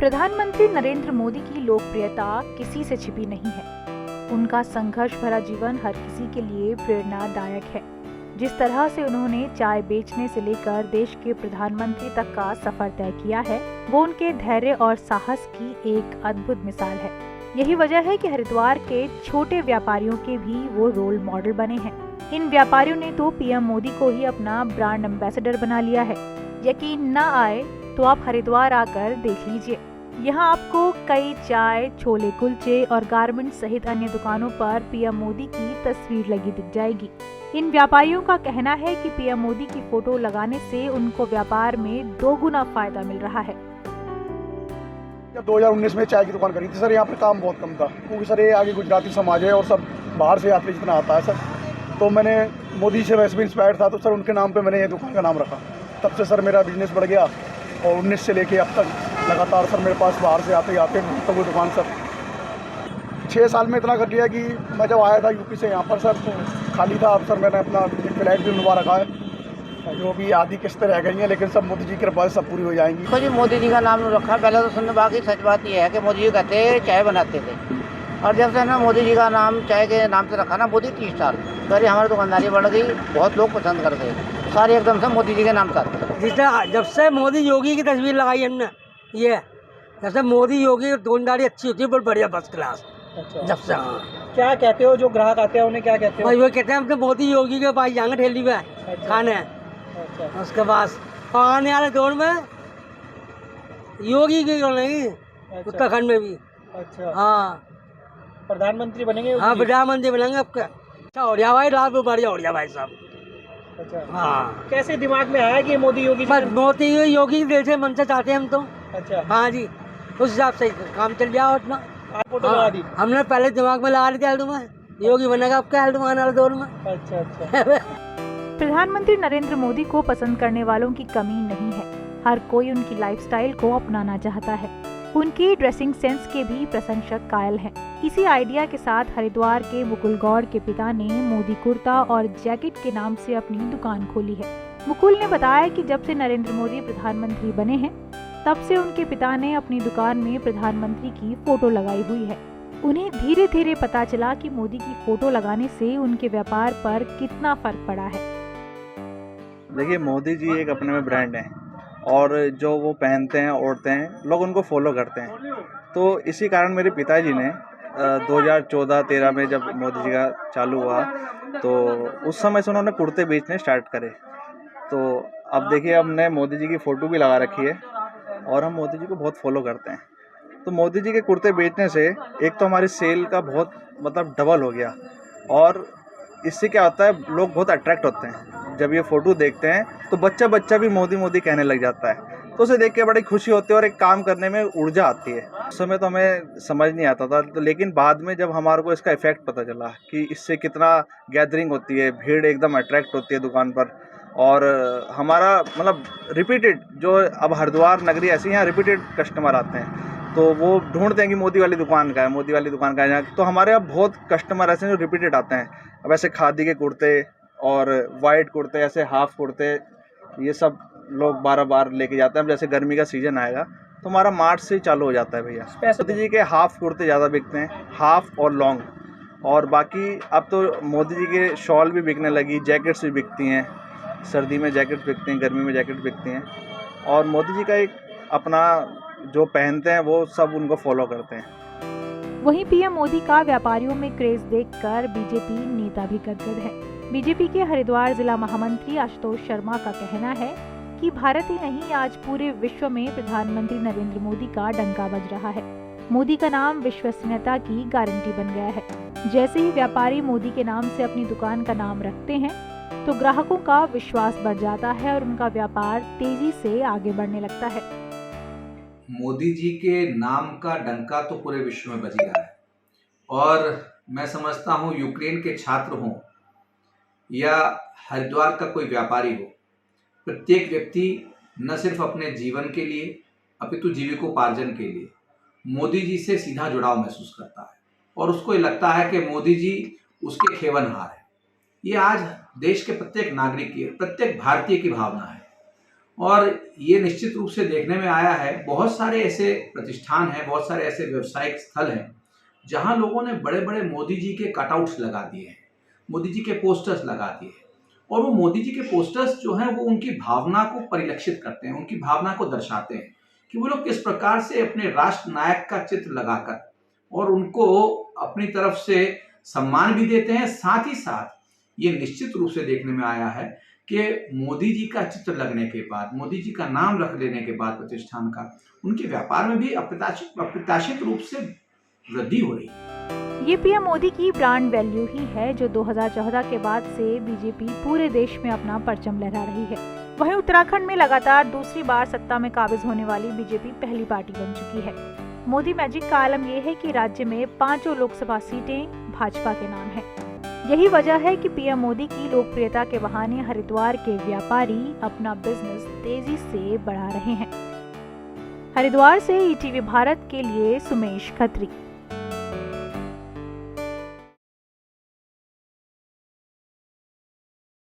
प्रधानमंत्री नरेंद्र मोदी की लोकप्रियता किसी से छिपी नहीं है। उनका संघर्ष भरा जीवन हर किसी के लिए प्रेरणादायक है। जिस तरह से उन्होंने चाय बेचने से लेकर देश के प्रधानमंत्री तक का सफर तय किया है, वो उनके धैर्य और साहस की एक अद्भुत मिसाल है। यही वजह है कि हरिद्वार के छोटे व्यापारियों के भी वो रोल मॉडल बने हैं। इन व्यापारियों ने तो पीएम मोदी को ही अपना ब्रांड एम्बेसडर बना लिया है। यकीन न आए तो आप हरिद्वार आकर देख लीजिए। यहाँ आपको कई चाय, छोले कुलचे और गारमेंट सहित अन्य दुकानों पर पीएम मोदी की तस्वीर लगी दिख जाएगी। इन व्यापारियों का कहना है कि पीएम मोदी की फोटो लगाने से उनको व्यापार में 2 गुना फायदा मिल रहा है। 2019 में चाय की दुकान करी थी सर। यहाँ पर काम बहुत कम था क्योंकि सर ये आगे गुजराती समाज है और सब बाहर से यात्री जितना आता है सर, तो मैंने मोदी से वैसे भी इंस्पायर्ड था, तो सर उनके नाम पे मैंने ये दुकान का नाम रखा। तब से सर मेरा बिजनेस बढ़ गया और 19 से लेके अब तक लगातार सर मेरे पास बाहर से आते तो वो दुकान सर 6 साल में इतना कर लिया कि मैं जब आया था यूपी से यहाँ पर सर तो खाली था। अब सर मैंने अपना फ्लैट भी बनवा रखा है, जो भी आधी किस्तें रह गई हैं, लेकिन सब मोदी जी की कृपा से सब पूरी हो जाएंगी। तो जी मोदी जी का नाम रखा पहले तो सुनने, बाकी सच बात ये है कि मोदी जी कहते चाय बनाते थे, और जब से ना मोदी जी का नाम चाय के नाम से रखा ना मोदी 30 साल, तो हमारी दुकानदारी बढ़ गई, बहुत लोग पसंद करते हैं, सारे एकदम से मोदी जी के नाम से। जब से मोदी योगी की तस्वीर लगाई हमने, ये जब से मोदी योगी की दुकानदारी अच्छी होती है, बहुत बढ़िया, फर्स्ट क्लास। अच्छा। जब से क्या कहते हो जो ग्राहक आते हैं उन्हें क्या कहते हो? भाई वो कहते हैं हम तो मोदी योगी के पास जाएंगे ठेली पे खाने। अच्छा। उसके पास आने वाले दौर में योगी की नहीं, उत्तराखंड में भी। अच्छा। हाँ, प्रधानमंत्री बनेंगे? हाँ प्रधानमंत्री बनेंगे आपका। अच्छा हो गया भाई, लाभ बढ़िया हो गया भाई साहब। अच्छा। हाँ, कैसे दिमाग में आया कि मोदी योगी? बस मोदी योगी के दिल से मन से चाहते हैं हम तो। अच्छा। हाँ जी, उस हिसाब से काम चल गया उतना। आप फोटो लगा दी? हमने पहले दिमाग में लगा ली थी हेल्ड में, योगी बनेगा आपका हेल्ड में आने वाले दौर में। अच्छा अच्छा। प्रधानमंत्री नरेंद्र मोदी को पसंद करने वालों की कमी नहीं है। हर कोई उनकी लाइफस्टाइल को अपनाना चाहता है। उनकी ड्रेसिंग सेंस के भी प्रशंसक कायल हैं। इसी आइडिया के साथ हरिद्वार के मुकुल गौड़ के पिता ने मोदी कुर्ता और जैकेट के नाम से अपनी दुकान खोली है। मुकुल ने बताया कि जब से नरेंद्र मोदी प्रधानमंत्री बने हैं, तब से उनके पिता ने अपनी दुकान में प्रधानमंत्री की फोटो लगाई हुई है। उन्हें धीरे धीरे पता चला कि मोदी की फोटो लगाने से उनके व्यापार पर कितना फर्क पड़ा है। देखिए, मोदी जी एक अपने में ब्रांड है और जो वो पहनते हैं, ओढ़ते हैं, लोग उनको फॉलो करते हैं। तो इसी कारण मेरे पिताजी ने 2014-13 में जब मोदी जी का चालू हुआ, तो उस समय से उन्होंने कुर्ते बेचने स्टार्ट करे। तो अब देखिए, हमने मोदी जी की फ़ोटो भी लगा रखी है और हम मोदी जी को बहुत फॉलो करते हैं। तो मोदी जी के कुर्ते बेचने से एक तो हमारी सेल का बहुत डबल हो गया, और इससे क्या होता है, लोग बहुत अट्रैक्ट होते हैं। जब ये फ़ोटो देखते हैं तो बच्चा भी मोदी मोदी कहने लग जाता है, तो उसे देख के बड़ी खुशी होती है और एक काम करने में ऊर्जा आती है। उस समय तो हमें समझ नहीं आता था, तो लेकिन बाद में जब हमारे को इसका इफ़ेक्ट पता चला कि इससे कितना गैदरिंग होती है, भीड़ एकदम अट्रैक्ट होती है दुकान पर, और हमारा रिपीटेड, जो अब हरिद्वार नगरी ऐसी यहाँ रिपीटेड कस्टमर आते हैं, तो वो ढूंढते हैं कि मोदी वाली दुकान का है, मोदी वाली दुकान का है। तो हमारे यहाँ बहुत कस्टमर ऐसे हैं जो रिपीटेड आते हैं। अब ऐसे खादी के कुर्ते और वाइट कुर्ते, ऐसे हाफ कुर्ते, ये सब लोग बार लेके जाते हैं। अब जैसे गर्मी का सीज़न आएगा तो हमारा मार्च से चालू हो जाता है भैया। मोदी जी के हाफ कुर्ते ज़्यादा बिकते हैं, हाफ और लॉन्ग, और बाकी अब तो मोदी जी के शॉल भी बिकने लगी, जैकेट्स भी बिकती हैं। सर्दी में जैकेट्स बिकती हैं, गर्मी में जैकेट्स बिकती हैं, और मोदी जी का एक अपना जो पहनते हैं वो सब उनको फॉलो करते हैं। वहीं पीएम मोदी का व्यापारियों में क्रेज देखकर बीजेपी नेता भी गदगद है। बीजेपी के हरिद्वार जिला महामंत्री आशुतोष शर्मा का कहना है कि भारत ही नहीं, आज पूरे विश्व में प्रधानमंत्री नरेंद्र मोदी का डंका बज रहा है। मोदी का नाम विश्वसनीयता की गारंटी बन गया है। जैसे ही व्यापारी मोदी के नाम से अपनी दुकान का नाम रखते हैं, तो ग्राहकों का विश्वास बढ़ जाता है और उनका व्यापार तेजी से आगे बढ़ने लगता है। मोदी जी के नाम का डंका तो पूरे विश्व में बज रहा है, और मैं समझता हूँ यूक्रेन के छात्र हों या हरिद्वार का कोई व्यापारी हो, प्रत्येक व्यक्ति न सिर्फ अपने जीवन के लिए अपितु जीविकोपार्जन के लिए मोदी जी से सीधा जुड़ाव महसूस करता है, और उसको ये लगता है कि मोदी जी उसके खेवनहार है। ये आज देश के प्रत्येक नागरिक की, प्रत्येक भारतीय की भावना है, और ये निश्चित रूप से देखने में आया है, बहुत सारे ऐसे प्रतिष्ठान हैं, बहुत सारे ऐसे व्यवसायिक स्थल हैं जहां लोगों ने बड़े बड़े मोदी जी के कटआउट्स लगा दिए हैं, मोदी जी के पोस्टर्स लगा दिए हैं। और वो मोदी जी के पोस्टर्स जो हैं वो उनकी भावना को परिलक्षित करते हैं, उनकी भावना को दर्शाते हैं कि वो लोग किस प्रकार से अपने राष्ट्र नायक का चित्र लगाकर और उनको अपनी तरफ से सम्मान भी देते हैं। साथ ही साथ ये निश्चित रूप से देखने में आया है कि मोदी जी का चित्र लगने के बाद, मोदी जी का नाम रख लेने के बाद प्रतिष्ठान का, उनके व्यापार में भी अप्रत्याशित रूप से वृद्धि हो रही है। ये पीएम मोदी की ब्रांड वैल्यू ही है जो 2014 के बाद से बीजेपी पूरे देश में अपना परचम लहरा रही है। वहीं उत्तराखंड में लगातार दूसरी बार सत्ता में काबिज होने वाली बीजेपी पहली पार्टी बन चुकी है। मोदी मैजिक का आलम यह है कि राज्य में 5 लोकसभा सीटें भाजपा के नाम है। यही वजह है कि पीएम मोदी की लोकप्रियता के बहाने हरिद्वार के व्यापारी अपना बिजनेस तेजी से बढ़ा रहे हैं। हरिद्वार से ईटीवी भारत के लिए सुमेश खत्री।